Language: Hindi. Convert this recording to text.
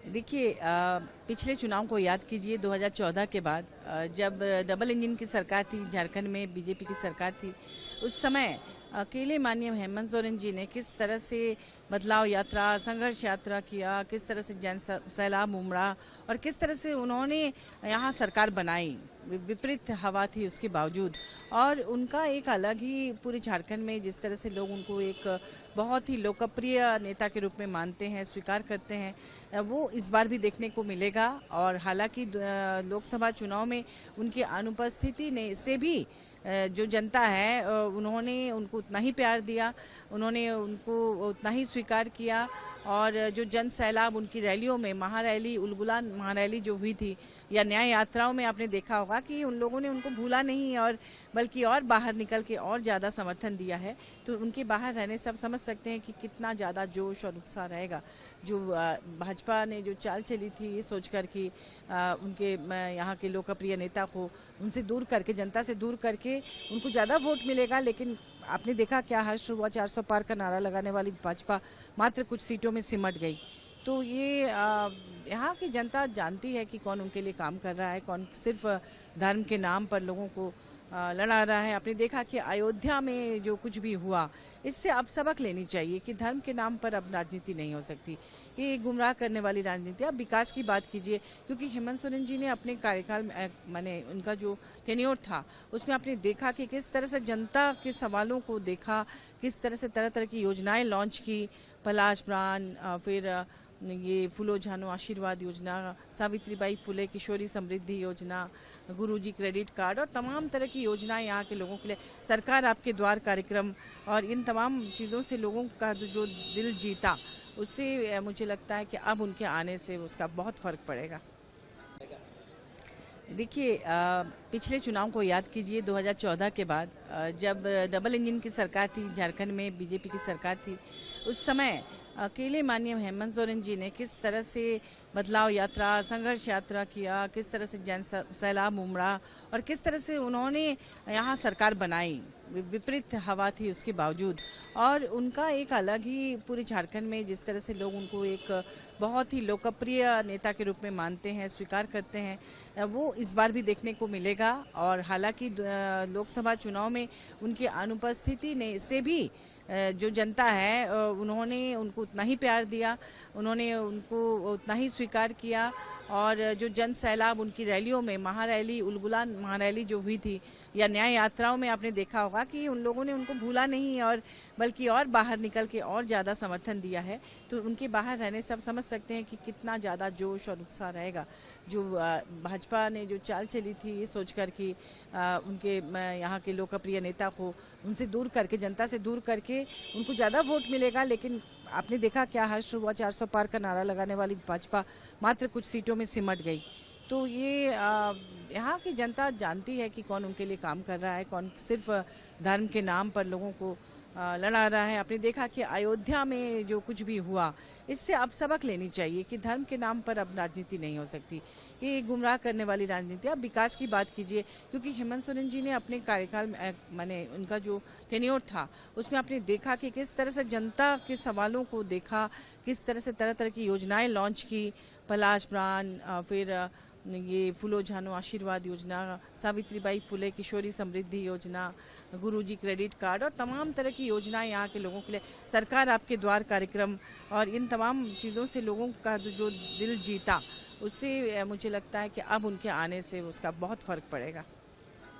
देखिए पिछले चुनाव को याद कीजिए 2014 के बाद जब डबल इंजन की सरकार थी, झारखंड में बीजेपी की सरकार थी। उस समय अकेले माननीय हेमंत सोरेन जी ने किस तरह से बदलाव यात्रा, संघर्ष यात्रा किया, किस तरह से जन सैलाब उमड़ा और किस तरह से उन्होंने यहाँ सरकार बनाई। विपरीत हवा थी उसके बावजूद, और उनका एक अलग ही पूरे झारखंड में जिस तरह से लोग उनको एक बहुत ही लोकप्रिय नेता के रूप में मानते हैं, स्वीकार करते हैं, वो इस बार भी देखने को मिलेगा। और हालांकि लोकसभा चुनाव में उनकी अनुपस्थिति ने से भी जो जनता है उन्होंने उनको उतना ही प्यार दिया, उन्होंने उनको उतना ही स्वीकार किया। और जो जन सैलाब उनकी रैलियों में, महारैली, उलगुलान महारैली जो हुई थी या न्याय यात्राओं में आपने देखा होगा कि उन लोगों ने उनको भूला नहीं और बल्कि और बाहर निकल के और ज़्यादा समर्थन दिया है। तो उनके बाहर रहने से आप समझ सकते हैं कि कितना ज़्यादा जोश और उत्साह रहेगा। जो भाजपा ने जो चाल चली थी ये सोचकर कि उनके यहाँ के लोकप्रिय नेता को उनसे दूर करके, जनता से दूर करके उनको ज़्यादा वोट मिलेगा, लेकिन आपने देखा क्या हर्ष हुआ। 400 पार का नारा लगाने वाली भाजपा मात्र कुछ सीटों में सिमट गई। तो ये यहाँ की जनता जानती है कि कौन उनके लिए काम कर रहा है, कौन सिर्फ धर्म के नाम पर लोगों को लड़ा रहा है। आपने देखा कि अयोध्या में जो कुछ भी हुआ, इससे अब सबक लेनी चाहिए कि धर्म के नाम पर अब राजनीति नहीं हो सकती। ये गुमराह करने वाली राजनीति। अब विकास की बात कीजिए, क्योंकि हेमंत सोरेन जी ने अपने कार्यकाल में माने उनका जो टेन्योर था उसमें आपने देखा कि किस तरह से जनता के सवालों को देखा, किस तरह से तरह तरह की योजनाएं लॉन्च की। पलाश प्राण, फिर ये फूलो झानो आशीर्वाद योजना, सावित्रीबाई फुले किशोरी समृद्धि योजना, गुरुजी क्रेडिट कार्ड और तमाम तरह की योजनाएं यहाँ के लोगों के लिए, सरकार आपके द्वार कार्यक्रम, और इन तमाम चीज़ों से लोगों का जो दिल जीता, उससे मुझे लगता है कि अब उनके आने से उसका बहुत फर्क पड़ेगा। देखिए पिछले चुनाव को याद कीजिए 2014 के बाद जब डबल इंजन की सरकार थी, झारखंड में बीजेपी की सरकार थी। उस समय अकेले माननीय हेमंत सोरेन जी ने किस तरह से बदलाव यात्रा, संघर्ष यात्रा किया, किस तरह से जन सैलाब उमड़ा और किस तरह से उन्होंने यहाँ सरकार बनाई। विपरीत हवा थी उसके बावजूद, और उनका एक अलग ही पूरे झारखंड में जिस तरह से लोग उनको एक बहुत ही लोकप्रिय नेता के रूप में मानते हैं, स्वीकार करते हैं, वो इस बार भी देखने को मिलेगा। और हालांकि लोकसभा चुनाव में उनकी अनुपस्थिति ने से भी जो जनता है उन्होंने उनको उतना ही प्यार दिया, उन्होंने उनको उतना ही स्वीकार किया। और जो जन सैलाब उनकी रैलियों में, महारैली, उलगुलान महारैली जो हुई थी या न्याय यात्राओं में आपने देखा होगा कि उन लोगों ने उनको भूला नहीं और बल्कि और बाहर निकल के और ज़्यादा समर्थन दिया है। तो उनके बाहर रहने से आप समझ सकते हैं कि कितना ज़्यादा जोश और उत्साह रहेगा। जो भाजपा ने जो चाल चली थी ये सोचकर कि उनके यहाँ के लोकप्रिय नेता को उनसे दूर करके, जनता से दूर करके उनको ज़्यादा वोट मिलेगा, लेकिन आपने देखा क्या हर्ष हुआ। 400 पार का नारा लगाने वाली भाजपा मात्र कुछ सीटों में सिमट गई। तो ये यहाँ की जनता जानती है कि कौन उनके लिए काम कर रहा है, कौन सिर्फ धर्म के नाम पर लोगों को लड़ा रहा है। आपने देखा कि अयोध्या में जो कुछ भी हुआ, इससे अब सबक लेनी चाहिए कि धर्म के नाम पर अब राजनीति नहीं हो सकती। ये गुमराह करने वाली राजनीति। अब विकास की बात कीजिए, क्योंकि हेमंत सोरेन जी ने अपने कार्यकाल में माने उनका जो टेन्योर था उसमें आपने देखा कि किस तरह से जनता के सवालों को देखा, किस तरह से तरह तरह की योजनाएं लॉन्च की। पलाश प्राण, फिर ये फूलो झानो आशीर्वाद योजना, सावित्रीबाई फुले किशोरी समृद्धि योजना, गुरुजी क्रेडिट कार्ड और तमाम तरह की योजनाएं यहाँ के लोगों के लिए, सरकार आपके द्वार कार्यक्रम, और इन तमाम चीज़ों से लोगों का जो दिल जीता, उससे मुझे लगता है कि अब उनके आने से उसका बहुत फर्क पड़ेगा।